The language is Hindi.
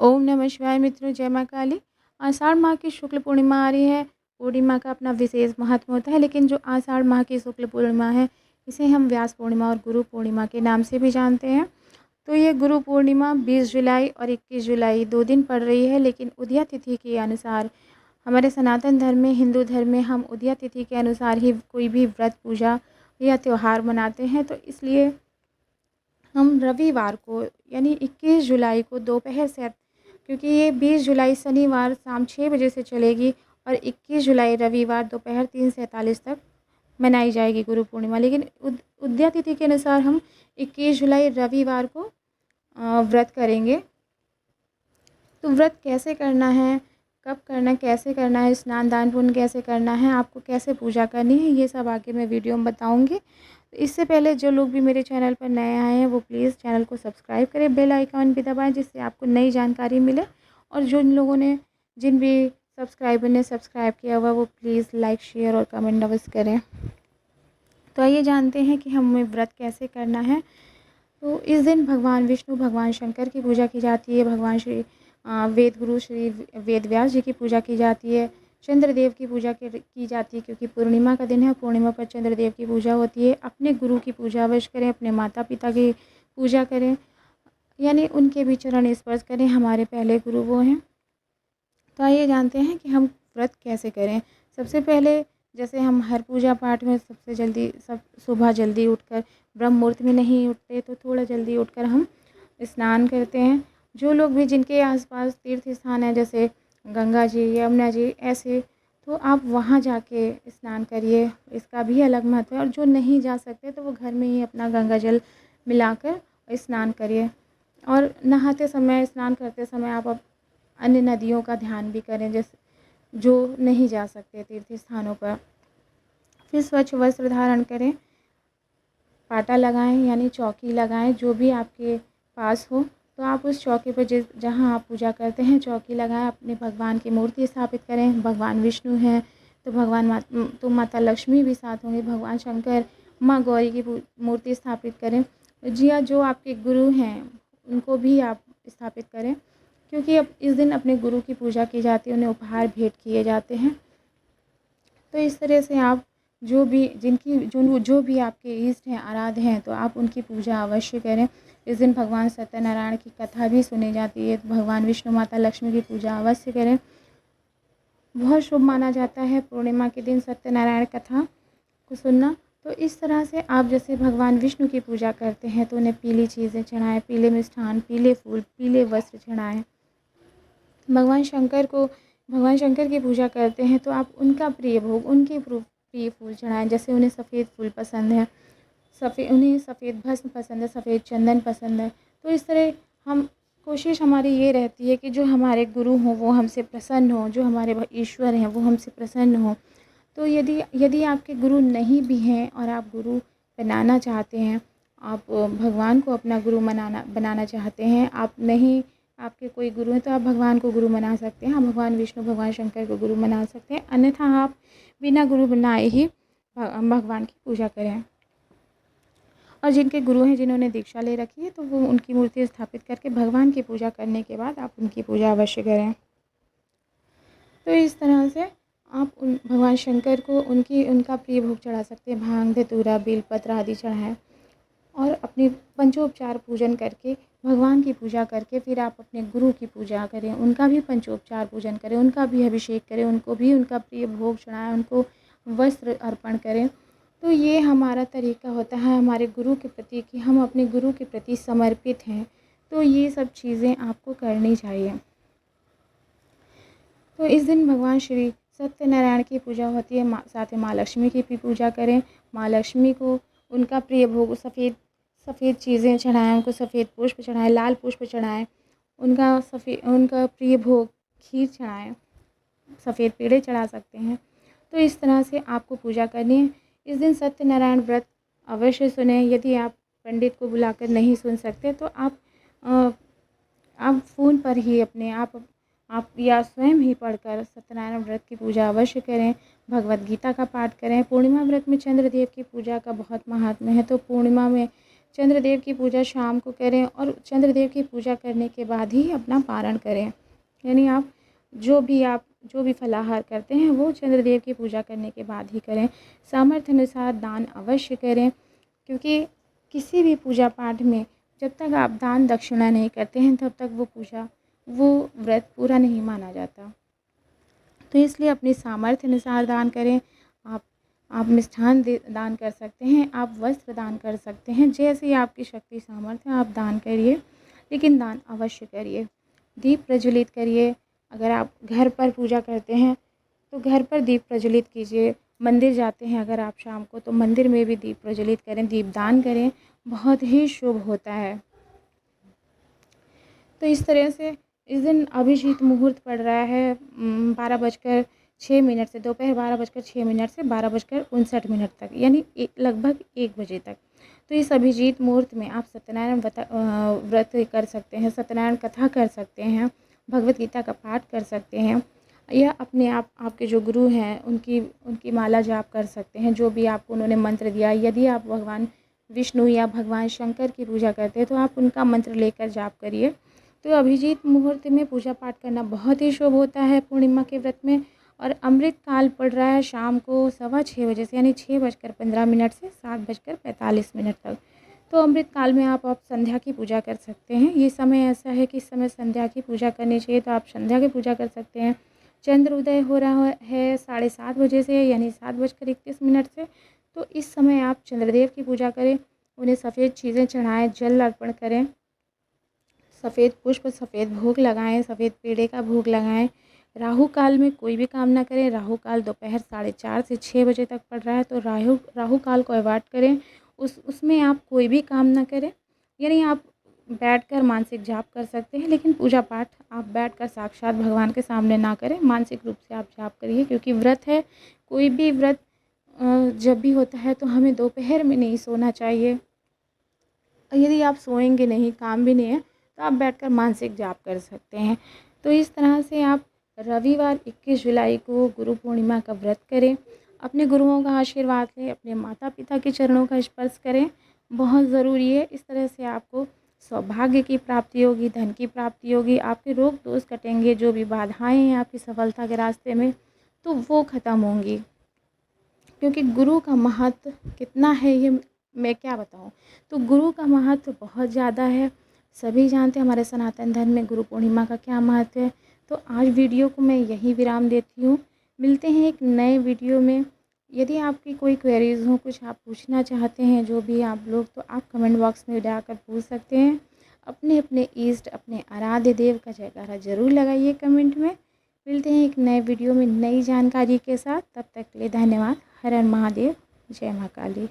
ओम नमः शिवाय मित्रों, जय माँ काली। आषाढ़ माह की शुक्ल पूर्णिमा आ रही है। पूर्णिमा का अपना विशेष महत्व होता है, लेकिन जो आषाढ़ माह की शुक्ल पूर्णिमा है, इसे हम व्यास पूर्णिमा और गुरु पूर्णिमा के नाम से भी जानते हैं। तो ये गुरु पूर्णिमा 20 जुलाई और 21 जुलाई 2 दिन पड़ रही है, लेकिन उदया तिथि के अनुसार हमारे सनातन धर्म में, हिंदू धर्म में हम उदया तिथि के अनुसार ही कोई भी व्रत, पूजा या त्यौहार मनाते हैं। तो इसलिए हम रविवार को यानी 21 जुलाई को दोपहर से, क्योंकि ये 20 जुलाई शनिवार शाम 6 बजे से चलेगी और 21 जुलाई रविवार दोपहर 3:47 तक मनाई जाएगी गुरु पूर्णिमा। लेकिन उदया तिथि के अनुसार हम 21 जुलाई रविवार को व्रत करेंगे। तो व्रत कैसे करना है, कब करना है, कैसे करना है, स्नान दान पुण्य कैसे करना है, आपको कैसे पूजा करनी है, ये सब आगे मैं वीडियो में बताऊंगी। तो इससे पहले जो लोग भी मेरे चैनल पर नए आए हैं वो प्लीज़ चैनल को सब्सक्राइब करें, बेल आइकन भी दबाएं, जिससे आपको नई जानकारी मिले। और जिन भी सब्सक्राइबर ने सब्सक्राइब किया हुआ वो प्लीज़ लाइक, शेयर और कमेंट अवश्य करें। तो आइए जानते हैं कि हमें व्रत कैसे करना है। तो इस दिन भगवान विष्णु, भगवान शंकर की पूजा की जाती है। भगवान वेद गुरु श्री वेद व्यास जी की पूजा की जाती है। चंद्रदेव की पूजा की जाती है, क्योंकि पूर्णिमा का दिन है। पूर्णिमा पर चंद्रदेव की पूजा होती है। अपने गुरु की पूजा अवश्य करें, अपने माता पिता की पूजा करें, यानी उनके भी चरण स्पर्श करें। हमारे पहले गुरु वो हैं। तो आइए जानते हैं कि हम व्रत कैसे करें। सबसे पहले जैसे हम हर पूजा पाठ में सब सुबह जल्दी उठकर, ब्रह्म मुहूर्त में नहीं उठते तो थोड़ा जल्दी उठकर हम स्नान करते हैं। जो लोग भी जिनके आसपास तीर्थ स्थान है, जैसे गंगा जी, यमुना जी, ऐसे, तो आप वहाँ जाके स्नान करिए, इसका भी अलग महत्व है। और जो नहीं जा सकते तो वो घर में ही अपना गंगा जल मिलाकर स्नान करिए। और नहाते समय, स्नान करते समय आप अन्य नदियों का ध्यान भी करें, जैसे जो नहीं जा सकते तीर्थ स्थानों पर। फिर स्वच्छ वस्त्र धारण करें, पाटा लगाएं यानी चौकी लगाएं, जो भी आपके पास हो। तो आप उस चौकी पर जहाँ आप पूजा करते हैं चौकी लगाएं। अपने भगवान की मूर्ति स्थापित करें। भगवान विष्णु हैं तो माता लक्ष्मी भी साथ होंगे। भगवान शंकर, माँ गौरी की मूर्ति स्थापित करें। जी हाँ, जो आपके गुरु हैं उनको भी आप स्थापित करें, क्योंकि अब इस दिन अपने गुरु की पूजा की जाती है, उन्हें उपहार भेंट किए जाते हैं। तो इस तरह से आप जो भी आपके इष्ट हैं, आराध्य हैं, तो आप उनकी पूजा अवश्य करें। इस दिन भगवान सत्यनारायण की कथा भी सुनी जाती है। भगवान विष्णु, माता लक्ष्मी की पूजा अवश्य करें। बहुत शुभ माना जाता है पूर्णिमा के दिन सत्यनारायण कथा को सुनना। तो इस तरह से आप जैसे भगवान विष्णु की पूजा करते हैं तो उन्हें पीली चीज़ें चढ़ाएँ, पीले मिष्ठान, पीले फूल, पीले वस्त्र चढ़ाएँ। भगवान शंकर की पूजा करते हैं तो आप उनका प्रिय भोग, उनके प्रिय फूल चढ़ाएँ। जैसे उन्हें सफ़ेद फूल पसंद है, उन्हें सफ़ेद भस्म पसंद है, सफ़ेद चंदन पसंद है। तो इस तरह कोशिश हमारी ये रहती है कि जो हमारे गुरु हों वो हमसे प्रसन्न हों, जो हमारे ईश्वर हैं वो हमसे प्रसन्न हों। तो यदि आपके गुरु नहीं भी हैं और आप गुरु बनाना चाहते हैं, आप भगवान को अपना गुरु बनाना चाहते हैं, आपके कोई गुरु हैं, तो आप भगवान को गुरु बना सकते हैं। आप भगवान विष्णु, भगवान शंकर को गुरु बना सकते हैं। अन्यथा आप बिना गुरु बनाए ही भगवान की पूजा करें। और जिनके गुरु हैं, जिन्होंने दीक्षा ले रखी है, तो वो उनकी मूर्ति स्थापित करके भगवान की पूजा करने के बाद आप उनकी पूजा अवश्य करें। तो इस तरह से आप भगवान शंकर को उनका प्रिय भोग चढ़ा सकते हैं। भांग, धतूरा, बेलपत्र आदि चढ़ाएँ और अपनी पंचोपचार पूजन करके, भगवान की पूजा करके, फिर आप अपने गुरु की पूजा करें, उनका भी पंचोपचार पूजन करें, उनका भी अभिषेक करें, उनको भी उनका प्रिय भोग चढ़ाएँ, उनको वस्त्र अर्पण करें। तो ये हमारा तरीका होता है हमारे गुरु के प्रति, कि हम अपने गुरु के प्रति समर्पित हैं। तो ये सब चीज़ें आपको करनी चाहिए। तो इस दिन भगवान श्री सत्यनारायण की पूजा होती है, साथ ही माँ लक्ष्मी की भी पूजा करें। माँ लक्ष्मी को उनका प्रिय भोग सफ़ेद चीज़ें चढ़ाएँ, उनको सफ़ेद पुष्प चढ़ाएँ, लाल पुष्प चढ़ाएँ, उनका प्रिय भोग खीर चढ़ाएँ, सफ़ेद पेड़े चढ़ा सकते हैं। तो इस तरह से आपको पूजा करनी है। इस दिन सत्यनारायण व्रत अवश्य सुने। यदि आप पंडित को बुलाकर नहीं सुन सकते तो आप फ़ोन पर ही आप या स्वयं ही पढ़कर सत्यनारायण व्रत की पूजा अवश्य करें। भगवद गीता का पाठ करें। पूर्णिमा व्रत में चंद्रदेव की पूजा का बहुत महात्म्य है। तो पूर्णिमा में चंद्रदेव की पूजा शाम को करें और चंद्रदेव की पूजा करने के बाद ही अपना पारण करें। यानी आप जो भी फलाहार करते हैं वो चंद्रदेव की पूजा करने के बाद ही करें। सामर्थ्य अनुसार दान अवश्य करें, क्योंकि किसी भी पूजा पाठ में जब तक आप दान दक्षिणा नहीं करते हैं तब तक वो व्रत पूरा नहीं माना जाता। तो इसलिए अपनी सामर्थ्य अनुसार दान करें। आप मिष्ठान दान कर सकते हैं, आप वस्त्र दान कर सकते हैं, जैसे ही आपकी शक्ति सामर्थ्य आप दान करिए, लेकिन दान अवश्य करिए। दीप प्रज्वलित करिए। अगर आप घर पर पूजा करते हैं तो घर पर दीप प्रज्वलित कीजिए। मंदिर जाते हैं अगर आप शाम को, तो मंदिर में भी दीप प्रज्वलित करें, दीपदान करें, बहुत ही शुभ होता है। तो इस तरह से इस दिन अभिजीत मुहूर्त पड़ रहा है 12:06 से दोपहर 12:06 से 12:59 तक, यानी लगभग 1 बजे तक। तो इस अभिजीत मुहूर्त में आप सत्यनारायण व्रत कर सकते हैं, सत्यनारायण कथा कर सकते हैं, भगवत गीता का पाठ कर सकते हैं, या अपने आपके जो गुरु हैं उनकी माला जाप कर सकते हैं, जो भी आपको उन्होंने मंत्र दिया। यदि आप भगवान विष्णु या भगवान शंकर की पूजा करते हैं तो आप उनका मंत्र लेकर जाप करिए। तो अभिजीत मुहूर्त में पूजा पाठ करना बहुत ही शुभ होता है पूर्णिमा के व्रत में। और अमृत काल पड़ रहा है शाम को 6:15 बजे से, यानी 6:15 से 7:45 तक। तो अमृत काल में आप संध्या की पूजा कर सकते हैं। ये समय ऐसा है कि इस समय संध्या की पूजा करनी चाहिए, तो आप संध्या की पूजा कर सकते हैं। चंद्र उदय हो रहा है 7:30 बजे से, यानी 7:31 से। तो इस समय आप चंद्रदेव की पूजा करें, उन्हें सफ़ेद चीज़ें चढ़ाएं, जल अर्पण करें, सफ़ेद पुष्प, सफ़ेद भोग लगाएं, सफ़ेद पेड़े का भोग लगाएं। राहु काल में कोई भी काम ना करें। राहु काल दोपहर 4:30 से 6 बजे तक पड़ रहा है, तो राहु काल को अवॉइड करें। उसमें आप कोई भी काम ना करें। यानी आप बैठकर मानसिक जाप कर सकते हैं, लेकिन पूजा पाठ आप बैठकर साक्षात भगवान के सामने ना करें, मानसिक रूप से आप जाप करिए, क्योंकि व्रत है। कोई भी व्रत जब भी होता है तो हमें दोपहर में नहीं सोना चाहिए। यदि आप सोएंगे नहीं, काम भी नहीं है, तो आप बैठकर मानसिक जाप कर सकते हैं। तो इस तरह से आप रविवार 21 जुलाई को गुरु पूर्णिमा का व्रत करें, अपने गुरुओं का आशीर्वाद लें, अपने माता पिता के चरणों का स्पर्श करें, बहुत ज़रूरी है। इस तरह से आपको सौभाग्य की प्राप्ति होगी, धन की प्राप्ति होगी, आपके रोग दोष कटेंगे, जो भी बाधाएं हैं आपकी सफलता के रास्ते में तो वो ख़त्म होंगी। क्योंकि गुरु का महत्व कितना है ये मैं क्या बताऊं। तो गुरु का महत्व बहुत ज़्यादा है, सभी जानते हैं हमारे सनातन धर्म में गुरु पूर्णिमा का क्या महत्व है। तो आज वीडियो को मैं यहीं विराम देती हूँ। मिलते हैं एक नए वीडियो में। यदि आपकी कोई क्वेरीज़ हो, कुछ आप पूछना चाहते हैं, जो भी आप लोग, तो आप कमेंट बॉक्स में जाकर पूछ सकते हैं। अपने अपने ईष्ट, अपने आराध्य देव का जयकारा ज़रूर लगाइए कमेंट में। मिलते हैं एक नए वीडियो में नई जानकारी के साथ। तब तक के लिए धन्यवाद। हर हर महादेव, जय माँ काली।